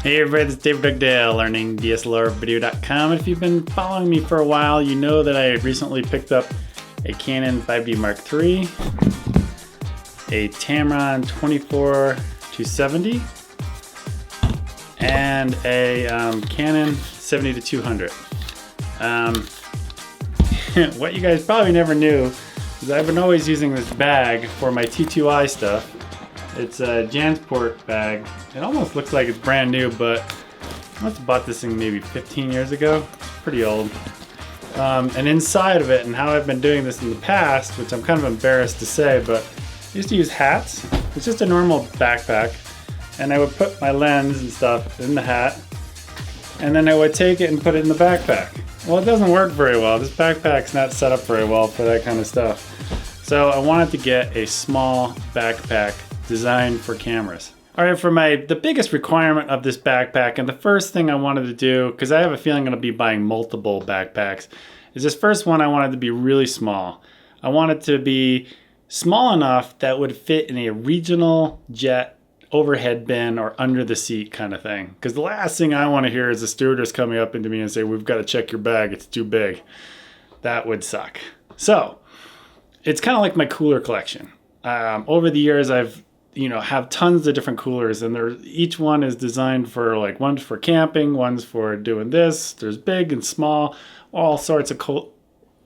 Hey everybody, this is David Dugdale, learning DSLRvideo.com. If you've been following me for a while, you know that I recently picked up a Canon 5D Mark III, a Tamron 24-70, and a Canon 70-200. What you guys probably never knew is I've been always using this bag for my T2I stuff. It's a Jansport bag. It almost looks like it's brand new, but I must have bought this thing maybe 15 years ago. It's pretty old. And inside of it, and how I've been doing this in the past, which I'm kind of embarrassed to say, but I used to use hats. It's just a normal backpack, and I would put my lens and stuff in the hat, and then I would take it and put it in the backpack. Well, it doesn't work very well. This backpack's not set up very well for that kind of stuff. So I wanted to get a small backpack designed for cameras. All right, for the biggest requirement of this backpack, and the first thing I wanted to do, because I have a feeling I'm going to be buying multiple backpacks, is this first one I wanted to be really small. I wanted to be small enough that would fit in a regional jet overhead bin or under the seat kind of thing. Because the last thing I want to hear is a stewardess coming up into me and say, "We've got to check your bag, it's too big." That would suck. So it's kind of like my cooler collection. Over the years, I've have tons of different coolers, and each one is designed for, like, one's for camping, one's for doing this. There's big and small, all sorts of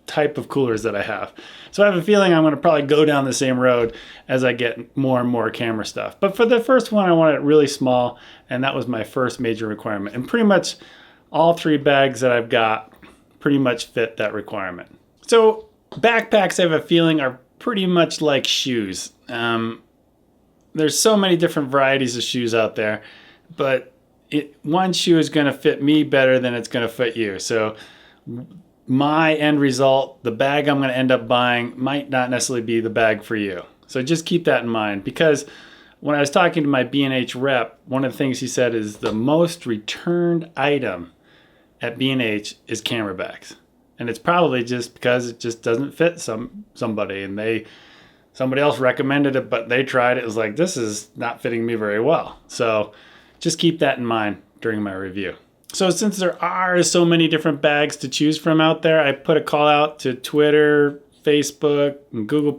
type of coolers that I have. So I have a feeling I'm going to probably go down the same road as I get more and more camera stuff. But for the first one, I wanted it really small, and that was my first major requirement. And pretty much all three bags that I've got pretty much fit that requirement. So backpacks, I have a feeling, are pretty much like shoes. There's so many different varieties of shoes out there, but one shoe is going to fit me better than it's going to fit you. So my end result, the bag I'm going to end up buying, might not necessarily be the bag for you. So just keep that in mind, because when I was talking to my B&H rep, one of the things he said is the most returned item at B&H is camera bags. And it's probably just because it just doesn't fit somebody, and somebody else recommended it, but they tried it. It was like, this is not fitting me very well. So just keep that in mind during my review. So since there are so many different bags to choose from out there, I put a call out to Twitter, Facebook, and Google+.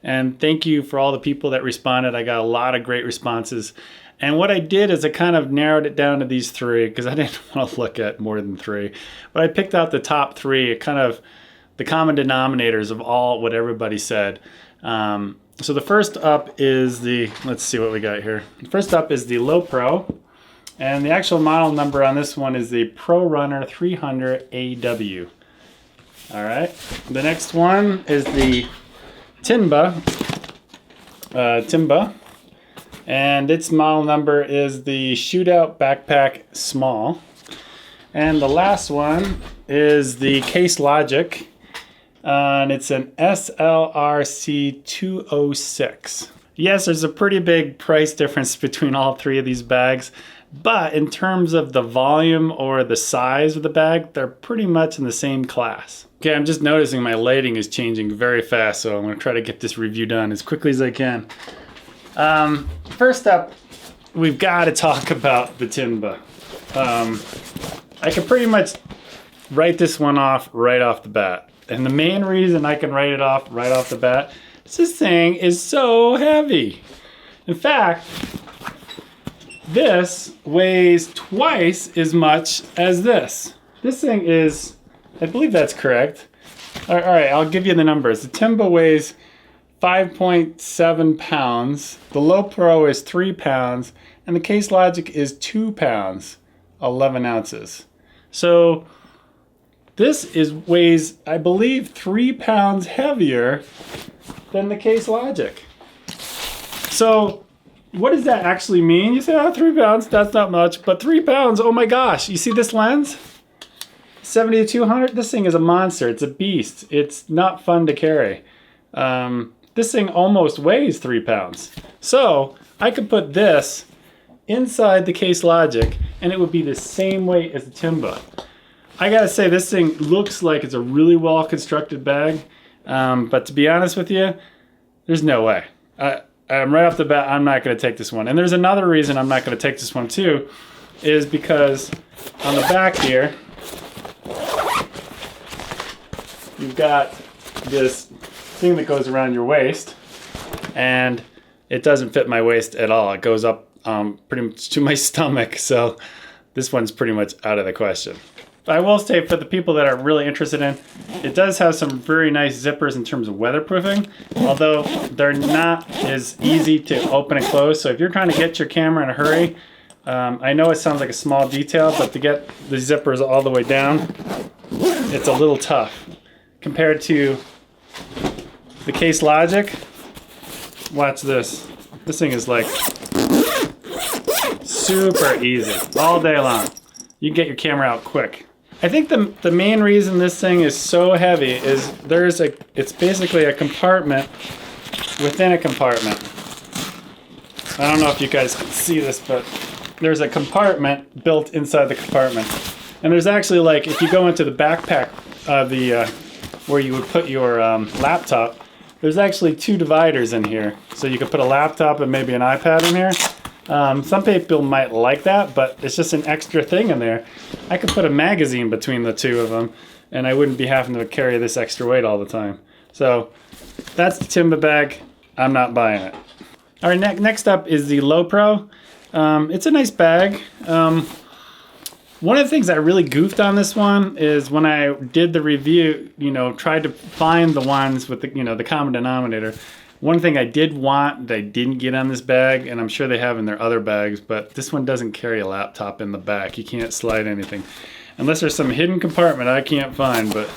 And thank you for all the people that responded. I got a lot of great responses. And what I did is I kind of narrowed it down to these three, because I didn't want to look at more than three. But I picked out the top three, kind of the common denominators of what everybody said. So the first up is let's see what we got here. The first up is the Lowepro, and the actual model number on this one is the Pro Runner 300 AW. All right. The next one is the Tenba, and its model number is the Shootout Backpack Small. And the last one is the Case Logic. And it's an SLR 206. Yes, there's a pretty big price difference between all three of these bags, but in terms of the volume or the size of the bag, they're pretty much in the same class. Okay, I'm just noticing my lighting is changing very fast, so I'm going to try to get this review done as quickly as I can. First up, we've got to talk about the Tenba. I can pretty much write this one off right off the bat. And the main reason I can write it off right off the bat is this thing is so heavy. In fact, this weighs twice as much as this. This thing is, I believe that's correct. All right, I'll give you the numbers. The Tenba weighs 5.7 pounds. The Lowepro is 3 pounds. And the Case Logic is 2 pounds, 11 ounces. So this weighs, I believe, 3 pounds heavier than the Case Logic. So what does that actually mean? You say, 3 pounds, that's not much, but 3 pounds, oh my gosh. You see this lens? 70-200, this thing is a monster. It's a beast. It's not fun to carry. This thing almost weighs 3 pounds. So I could put this inside the Case Logic, and it would be the same weight as the Tenba. I gotta say, this thing looks like it's a really well constructed bag, but to be honest with you, there's no way. Right off the bat, I'm not gonna take this one. And there's another reason I'm not gonna take this one too, is because on the back here, you've got this thing that goes around your waist, and it doesn't fit my waist at all. It goes up pretty much to my stomach, so this one's pretty much out of the question. But I will say, for the people that are really interested in, it does have some very nice zippers in terms of weatherproofing, although they're not as easy to open and close. So if you're trying to get your camera in a hurry, I know it sounds like a small detail, but to get the zippers all the way down, it's a little tough. Compared to the Case Logic, watch this. This thing is like super easy, all day long. You can get your camera out quick. I think the main reason this thing is so heavy is it's basically a compartment within a compartment. I don't know if you guys can see this, but there's a compartment built inside the compartment. And there's actually, like, if you go into the backpack where you would put your laptop, there's actually 2 dividers in here. So you could put a laptop and maybe an iPad in here. Some people might like that, but it's just an extra thing in there. I could put a magazine between the 2 of them, and I wouldn't be having to carry this extra weight all the time. So that's the Tenba bag. I'm not buying it. All right, next up is the Lowepro. It's a nice bag. One of the things I really goofed on this one is when I did the review, tried to find the ones with the common denominator. One thing I did want that I didn't get on this bag, and I'm sure they have in their other bags, but this one doesn't carry a laptop in the back. You can't slide anything. Unless there's some hidden compartment I can't find, but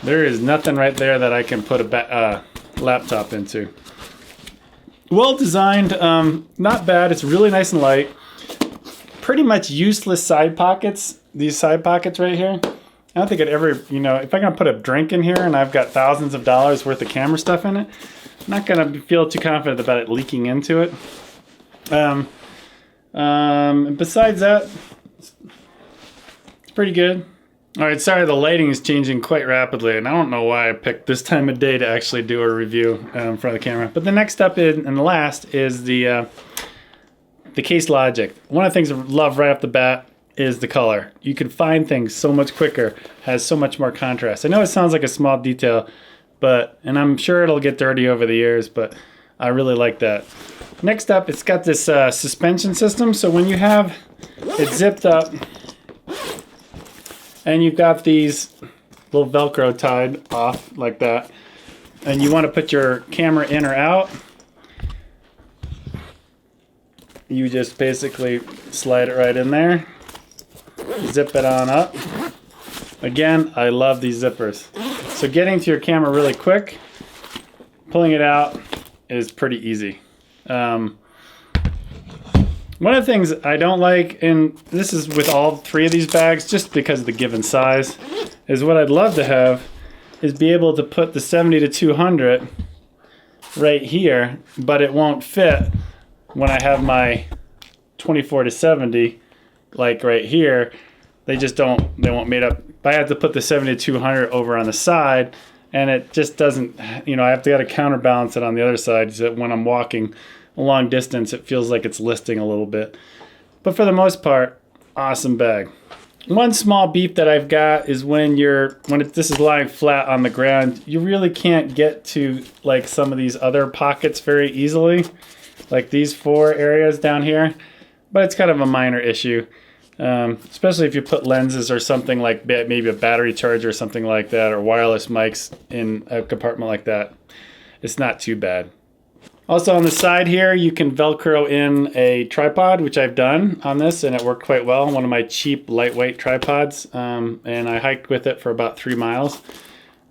there is nothing right there that I can put a laptop into. Well designed, not bad. It's really nice and light. Pretty much useless side pockets. These side pockets right here. I don't think I'd ever, if I'm gonna put a drink in here and I've got thousands of dollars worth of camera stuff in it, I'm not gonna feel too confident about it leaking into it. Besides that, it's pretty good. All right, sorry, the lighting is changing quite rapidly, and I don't know why I picked this time of day to actually do a review in front of the camera. But the next up and the last is the Case Logic. One of the things I love right off the bat is the color. You can find things so much quicker, has so much more contrast. I know it sounds like a small detail, and I'm sure it'll get dirty over the years, but I really like that. Next up, it's got this suspension system. So when you have it zipped up and you've got these little Velcro tied off like that, and you want to put your camera in or out, you just basically slide it right in there, zip it on up. Again, I love these zippers. So getting to your camera really quick, pulling it out is pretty easy. One of the things I don't like, and this is with all 3 of these bags, just because of the given size, is what I'd love to have is be able to put the 70 to 200 right here, but it won't fit when I have my 24 to 70, like right here. They won't meet up. But I have to put the 70 to 200 over on the side, and it just doesn't, I have to counterbalance it on the other side so that when I'm walking a long distance, it feels like it's listing a little bit. But for the most part, awesome bag. One small beef that I've got is when this is lying flat on the ground, you really can't get to like some of these other pockets very easily, like these 4 areas down here. But it's kind of a minor issue, especially if you put lenses or something like maybe a battery charger or something like that, or wireless mics in a compartment like that. It's not too bad. Also on the side here, you can Velcro in a tripod, which I've done on this, and it worked quite well. One of my cheap, lightweight tripods, and I hiked with it for about 3 miles.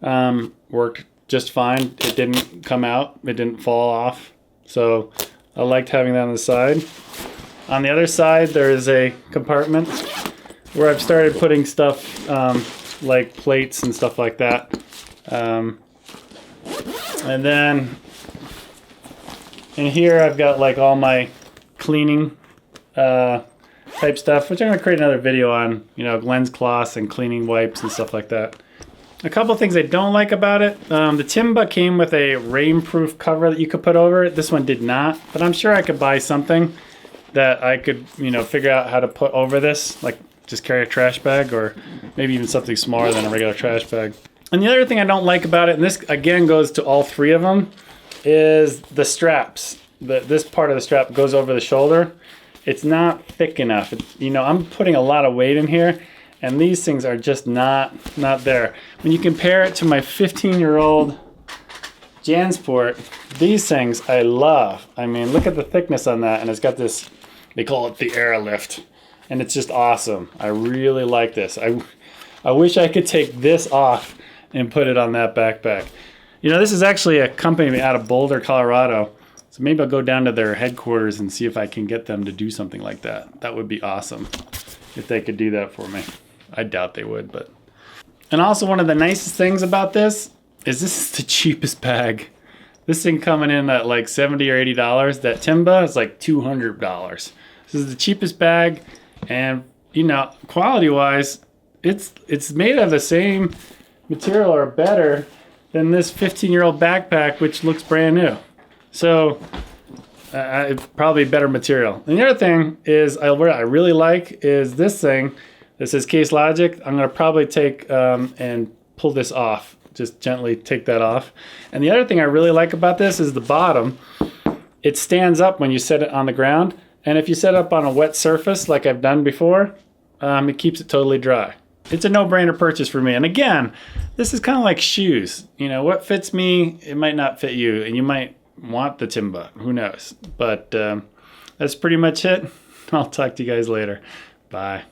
Worked just fine. It didn't come out. It didn't fall off. So I liked having that on the side. On the other side, there is a compartment where I've started putting stuff like plates and stuff like that. And then in here, I've got like all my cleaning type stuff, which I'm gonna create another video on, lens cloths and cleaning wipes and stuff like that. A couple things I don't like about it. The Tenba came with a rainproof cover that you could put over it. This one did not, but I'm sure I could buy something that I could, you know, figure out how to put over this, like just carry a trash bag or maybe even something smaller than a regular trash bag. And the other thing I don't like about it, and this again goes to all three of them, is the straps. This part of the strap goes over the shoulder. It's not thick enough. You know, I'm putting a lot of weight in here, and these things are just not there. When you compare it to my 15-year-old Jansport, these things I love. I mean, look at the thickness on that, and it's got this, they call it the Airlift, and it's just awesome. I really like this. I wish I could take this off and put it on that backpack. You know, this is actually a company out of Boulder, Colorado. So maybe I'll go down to their headquarters and see if I can get them to do something like that. That would be awesome if they could do that for me. I doubt they would, but. And also one of the nicest things about this is the cheapest bag. This thing coming in at like $70 or $80. That Tenba is like $200. This is the cheapest bag, and you know, quality-wise, it's made of the same material or better than this 15-year-old backpack, which looks brand new. So it's probably better material. And the other thing is, what I really like is this thing. This is Case Logic. I'm gonna probably take and pull this off. Just gently take that off. And the other thing I really like about this is the bottom. It stands up when you set it on the ground. And if you set it up on a wet surface like I've done before, it keeps it totally dry. It's a no-brainer purchase for me. And again, this is kind of like shoes. You know, what fits me, it might not fit you. And you might want the Tenba, who knows. But that's pretty much it. I'll talk to you guys later. Bye.